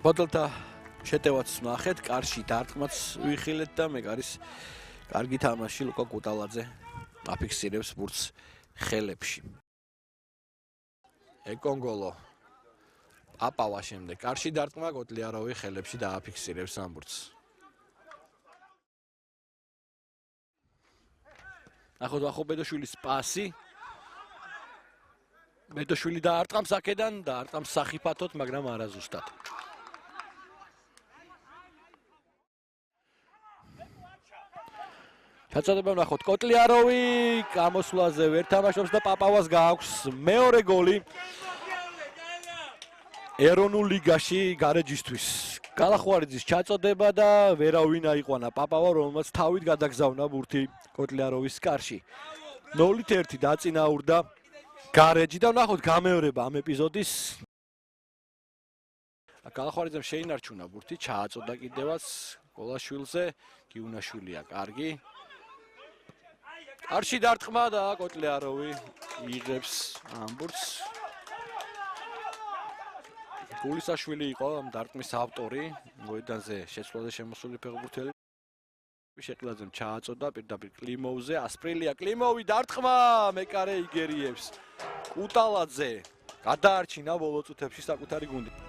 ბოდელთა შეტევაც ვნახეთ, კარში დარტყმაც ვიხილეთ და მე არის კარგი თამაში ლუკა კუტალაძე აფიქსირებს ბურთს ხელებში. ეკონგოლო აპავა შემდეგ კარში დარტყმა კოტლიაროვი ხელებში დააფიქსირებს ამ ბურთს. ნახოთ ახობედოშვილის პასი. ბედოშვილი დაარტყამს აქედან და არტყამს სახიფათოდ, მაგრამ არა ზუსტად. ჩაწოდება ვნახოთ კოტლიაროვი გამოსვლაზე ვერ თამაშობს და პაპავას გააქვს მეორე გოლი ეროვნულ ლიგაში გარეჯისთვის. გალახვარიძის ჩაწოდება და ვერავინ აიყვანა პაპავა, რომელმაც თავით გადაგზავნა ბურთი კოტლიაროვის კარში. 0-1 დაწინაურდა გარეჯი და ვნახოთ გამეორება ამ ეპიზოდის. გალახვარიძემ შეინარჩუნა ბურთი, ჩააწოდა კიდევაც გოლაშვილზე, გიუნაშვილია კარგი. კარში დარტყმა და კოტლიაროვი იღებს ამ ბურთს. გულისაშვილი იყო ამ დარტყმის ავტორი, მოედანზე შეცვლაზე შემოსული ფეხბურთელი. შეყლაძემ ჩააწოდა პირდაპირ კლიმოვზე, ასპრილია კლიმოვი დარტყმა, მეკარე იგერიებს. კუტალაძე გადაარჩინა ბოლო წუთებში საკუთარი გუნდი.